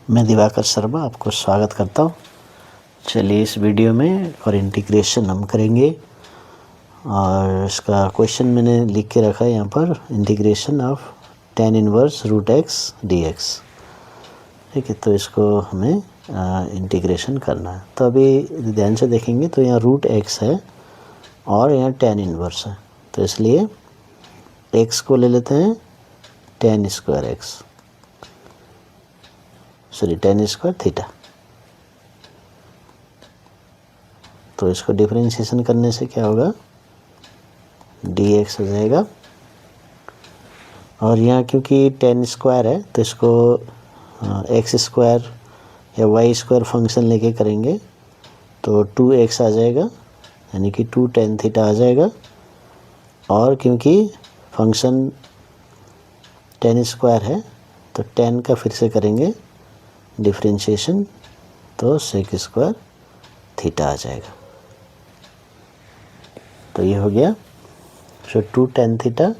मैं दिवाकर शर्मा आपको स्वागत करता हूँ। चलिए इस वीडियो में और इंटीग्रेशन हम करेंगे और इसका क्वेश्चन मैंने लिख के रखा है यहाँ पर, integration of tan inverse root x d x. ठीक है, तो इसको हमें इंटीग्रेशन करना है। तो अभी ध्यान से देखेंगे तो यहाँ रूट एक्स है और यहाँ tan इनवर्स है, तो इसलिए x को ले लेते हैं tan square x, sorry tan square theta. तो इसको डिफरेंशिएशन करने से क्या होगा, dx हो जाएगा। और यहाँ क्योंकि tan स्क्वायर है तो इसको एक्स स्क्वायर या वाई स्क्वायर फंक्शन लेके करेंगे तो 2x आ जाएगा, यानी कि 2 tan थीटा आ जाएगा। और क्योंकि फंक्शन tan स्क्वायर है तो tan का फिर से करेंगे डिफरेंशिएशन, तो सेक स्क्वायर थीटा आ जाएगा। तो ये हो गया, so 2 tan theta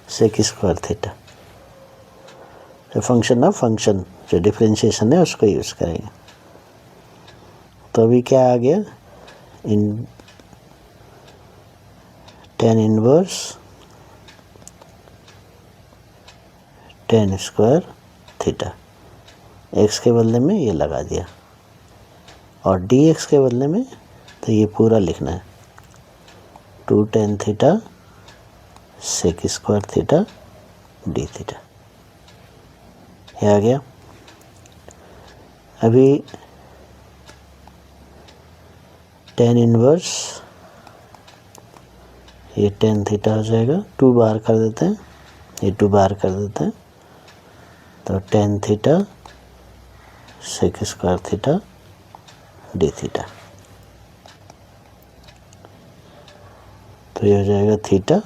sec square theta. तो फंक्शन ऑफ फंक्शन जो डिफरेंशिएशन है उसको यूज़ करेंगे। तो अभी क्या आ गया, इन tan inverse tan square theta, x के बदले में ये लगा दिया, और dx के बदले में तो ये पूरा लिखना है 2 tan theta sec square theta d theta. ये आ गया। अभी tan इनवर्स ये tan थीटा हो जाएगा, 2 बार कर देते हैं, ये 2 बार कर देते हैं, तो tan theta sec square theta d theta. तो ये हो जाएगा थीटा,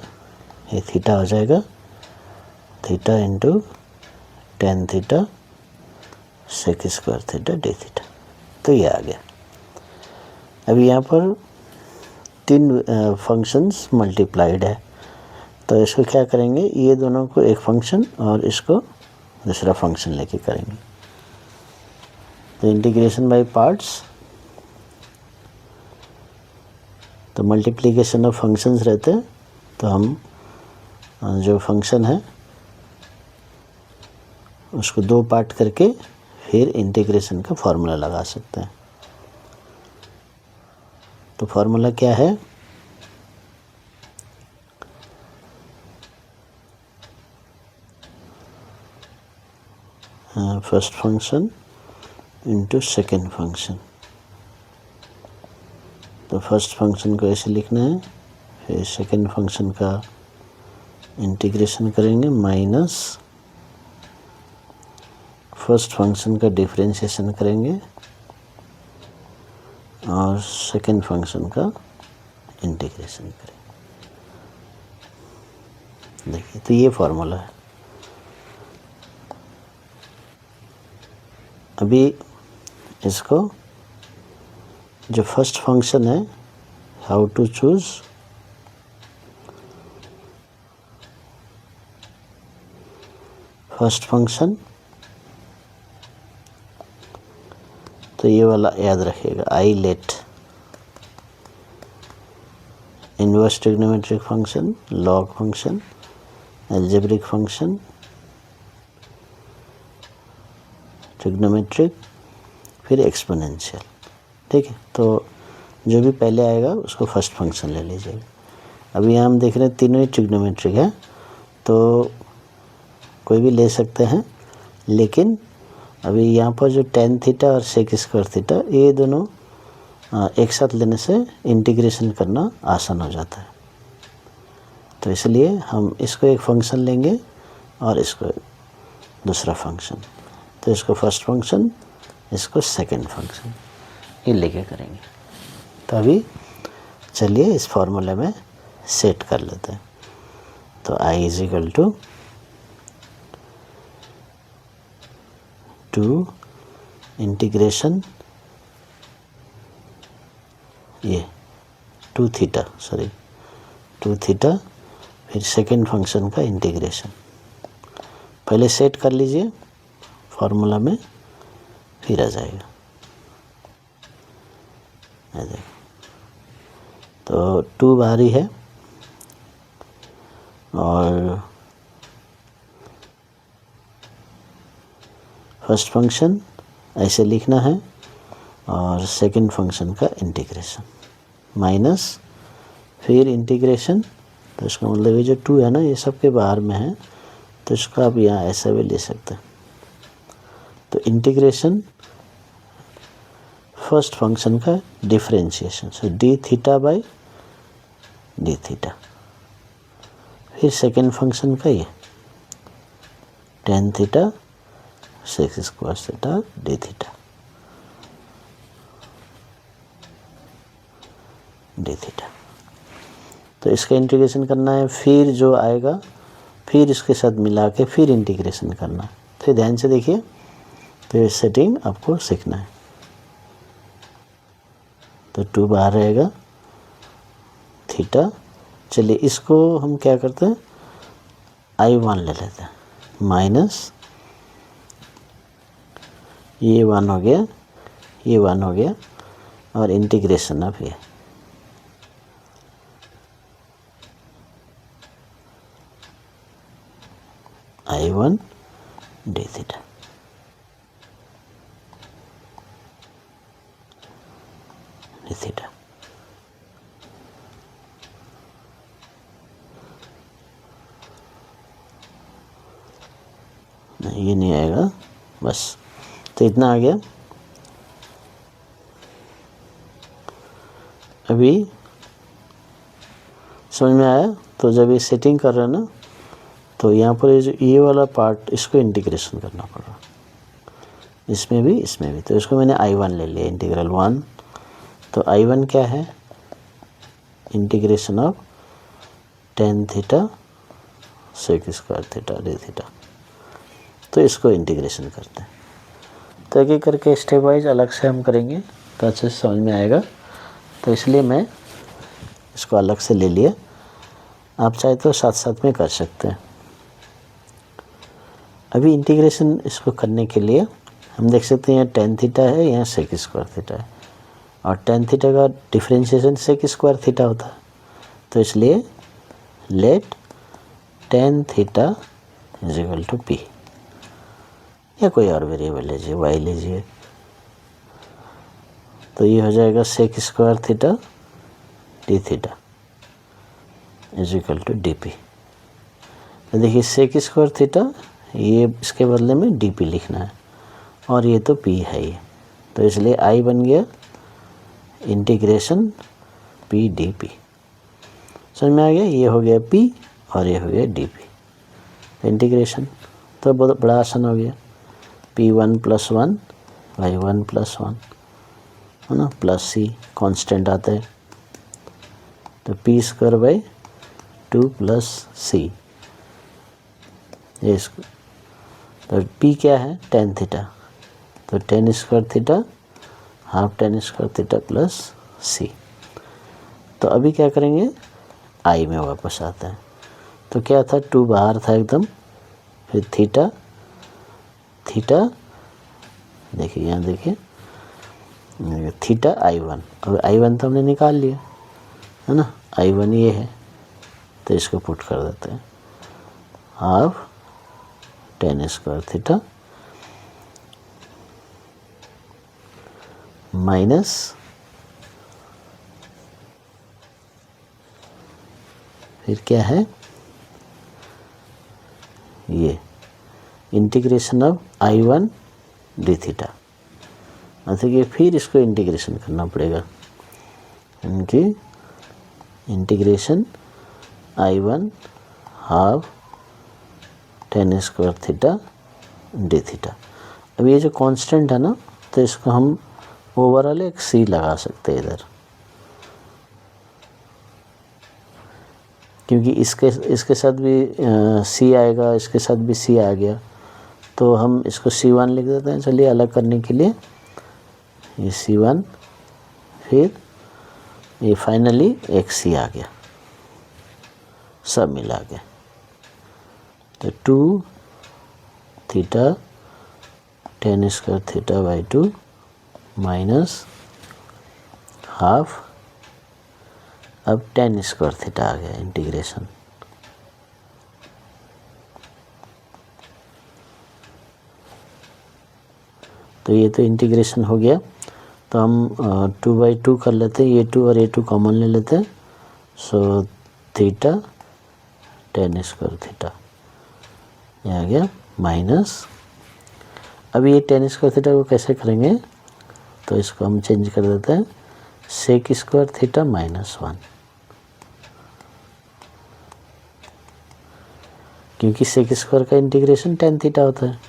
ये थीटा हो जाएगा theta into tan theta sec square theta d theta. तो ये आ गया। अभी यहाँ पर 3 फंक्शंस मल्टीप्लाइड है, तो इसको क्या करेंगे, ये दोनों को एक फंक्शन और इसको दूसरा फंक्शन लेके करेंगे। तो इंटीग्रेशन बाय पार्ट्स, तो मल्टीप्लिकेशन ऑफ फंक्शंस रहते हैं, तो हम जो फंक्शन है उसको 2 पार्ट करके फिर इंटीग्रेशन का फॉर्मूला लगा सकते हैं। तो फॉर्मूला क्या है, first function into second function. तो फर्स्ट फंक्शन को ऐसे लिखना है, फिर सेकेंड फंक्शन का इंटीग्रेशन करेंगे माइनस फर्स्ट फंक्शन का डिफरेंशिएशन करेंगे और सेकेंड फंक्शन का इंटीग्रेशन करेंगे। देखिए, तो ये फॉर्मूला है। अभी इसको जो फर्स्ट फंक्शन है, how to choose, first function, तो ये वाला याद रखिएगा, I late inverse trigonometric function, log function, algebraic function, trigonometric, फिर एक्सपोनेंशियल। ठीक है, तो जो भी पहले आएगा उसको फर्स्ट फंक्शन ले लीजिएगा। अभी यहाँ हम देख रहे हैं तीनों ही ट्रिग्नोमेट्रिक है, तो कोई भी ले सकते हैं, लेकिन अभी यहाँ पर जो tan थीटा और सेक स्क्वायर थीटा, ये दोनों एक साथ लेने से इंटीग्रेशन करना आसान हो जाता है। तो इसलिए हम इसको एक फंक्शन लेंगे और इसको दूसरा फंक्शन, तो इसको फर्स्ट फंक्शन, इसको सेकंड फंक्शन, ये लेके करेंगे। तो अभी चलिए इस फॉर्मूले में सेट कर लेते हैं। तो i is equal to 2 integration, ये 2 थीटा, सॉरी 2 थीटा, फिर सेकेंड फंक्शन का इंटीग्रेशन। पहले सेट कर लीजिए फॉर्मूला में, फिर आ जाएगा, ये देखो। तो 2 बाहरी है और फर्स्ट फंक्शन ऐसे लिखना है और सेकंड फंक्शन का इंटीग्रेशन माइनस फिर इंटीग्रेशन। तो इसका मतलब ये जो 2 है ना, ये सब के बाहर में है, तो इसका आप यहाँ ऐसा भी ले सकते हैं। तो इंटीग्रेशन फर्स्ट फंक्शन का differentiation, so D theta by D theta. फिर सेकेंड फंक्शन का ये tan theta sex square theta d theta d theta. तो इसका इंटीग्रेशन करना है, फिर जो आएगा फिर इसके साथ मिला के फिर इंटीग्रेशन करना है। तो ध्यान से देखिए, तो ये सेटिंग आपको सीखना है। तो 2 बाहर रहेगा थीटा। चलिए इसको हम क्या करते हैं, I1 ले लेते हैं, माइनस ये 1 हो गया, ये 1 हो गया और इंटीग्रेशन अब ये I1 D theta. D theta नहीं, ये नहीं आएगा, बस। तो इतना आ गया। अभी समझ में आया। तो जब ये सेटिंग कर रहे हैं ना, तो यहाँ पर ये वाला पार्ट इसको इंटीग्रेशन करना पड़ा, इसमें भी इसमें भी। तो इसको मैंने I1 ले लिया, इंटीग्रल 1। तो I1 क्या है, integration of tan theta sec square theta d theta. तो इसको इंटीग्रेशन करते हैं। तो एक एक करके स्टेप वाइज अलग से हम करेंगे तो अच्छे से समझ में आएगा। तो इसलिए मैं इसको अलग से ले लिया, आप चाहे तो साथ साथ में कर सकते हैं। अभी इंटीग्रेशन इसको करने के लिए हम देख सकते हैं यहाँ टेन थीटा है, यहाँ सेक स्क्वायर थीटा है, और टेन थीटा का डिफरेंशिएशन सेक स्क्वायर थीटा होता है। तो इसलिए let tan theta is equal to P, या कोई और वेरिएबल लीजिए, वाई लीजिए। तो ये हो जाएगा sec square theta d theta is equal to d P. तो देखिए सेक स्क्वायर थीटा, ये इसके बदले में डी पी लिखना है, और ये तो पी है ये। तो इसलिए आई बन गया इंटीग्रेशन पी डी पी। समझ में आ गया, ये हो गया पी और ये हो गया डी पी इंटीग्रेशन। तो बहुत बड़ा आसान हो गया, P1 + 1 बाई 1 + 1 है ना, प्लस सी कांस्टेंट आता है। तो P² बाई 2 + C, ये इसको। तो P क्या है, टेन थीटा, तो ten square theta half ten square theta plus C। तो अभी क्या करेंगे, I में वापस आता है। तो क्या था, 2 बाहर था एकदम, फिर थीटा थीटा, देखिए यहाँ देखिए थीटा I1। अब I1 तो हमने निकाल लिया है ना, I1 ये है। तो इसको पुट कर देते हैं, half ten square theta minus फिर क्या है, ये integration of I1 D theta. मतलब कि फिर इसको इंटीग्रेशन करना पड़ेगा, इनकी integration I1 half ten square theta d theta. अब ये जो कांस्टेंट है ना, तो इसको हम ओवरऑल एक C लगा सकते हैं इधर, क्योंकि इसके साथ भी C आएगा, इसके साथ भी C आ गया, तो हम इसको C1 लिख देते हैं। चलिए अलग करने के लिए ये C1, फिर ये फाइनली एक C आ गया, सब मिला के। तो 2 theta tan square theta by 2 minus half, अब टेन स्क्वायर थीटा आ गया इंटीग्रेशन, तो ये तो इंटीग्रेशन हो गया। तो हम 2/2 कर लेते हैं, ये 2 और ये 2 कॉमन ले लेते हैं। So theta tan square theta ये आ गया माइनस, अब ये टेन स्क्वायर थीटा को कैसे करेंगे, तो इसको हम चेंज कर देते हैं सेक स्क्वायर थीटा -1, क्योंकि सेक स्क्वायर का इंटीग्रेशन टेन थीटा होता है,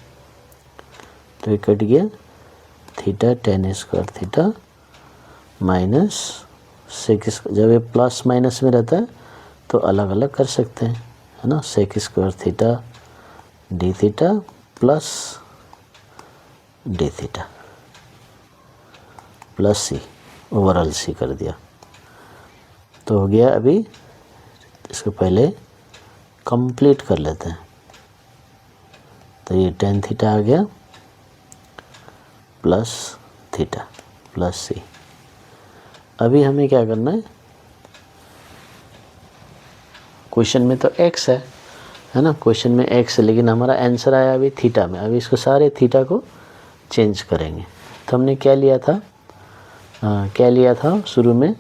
तो ये कट गया theta tan square theta minus sec, जब ये प्लस माइनस में रहता है तो अलग अलग कर सकते हैं, है ना, sec square theta d theta plus d theta plus C, overall C कर दिया, तो हो गया। अभी इसको पहले कंप्लीट कर लेते हैं, तो ये टेन थीटा आ गया प्लस थीटा प्लस सी। अभी हमें क्या करना है, क्वेश्चन में तो x है ना, क्वेश्चन में x है, लेकिन हमारा आंसर आया अभी थीटा में। अभी इसको सारे थीटा को चेंज करेंगे। तो हमने क्या लिया था, क्या लिया था शुरू में,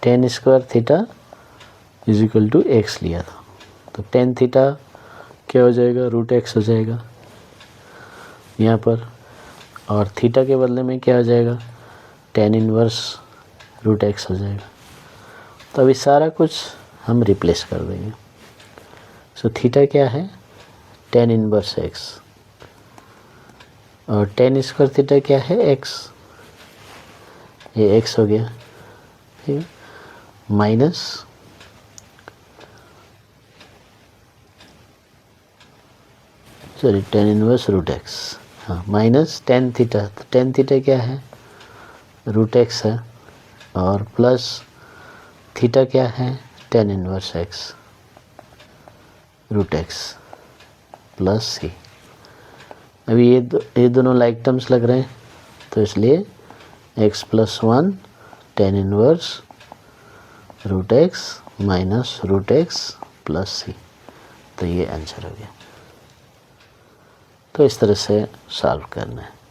tan square theta is equal to x लिया था, तो टेन थीटा क्या हो जाएगा, रूट एक्स हो जाएगा यहाँ पर, और थीटा के बदले में क्या हो जाएगा, टेन इनवर्स रूट एक्स हो जाएगा। तो अभी सारा कुछ हम रिप्लेस कर देंगे। सो थीटा क्या है, टेन इनवर्स एक्स, और टेन स्क्वायर थीटा क्या है, एक्स, ये एक्स हो गया, ठीक है, minus sorry tan inverse root x, हाँ माइनस टेन थीटा, तो टेन थीटा क्या है, रूट एक्स है, और प्लस थीटा क्या है, tan inverse x root x plus C. अभी ये दोनों लाइक टर्म्स लग रहे हैं, तो इसलिए x plus 1 tan inverse root x minus root x plus C, तो ये आंसर हो गया। तो इस तरह से सॉल्व करना है।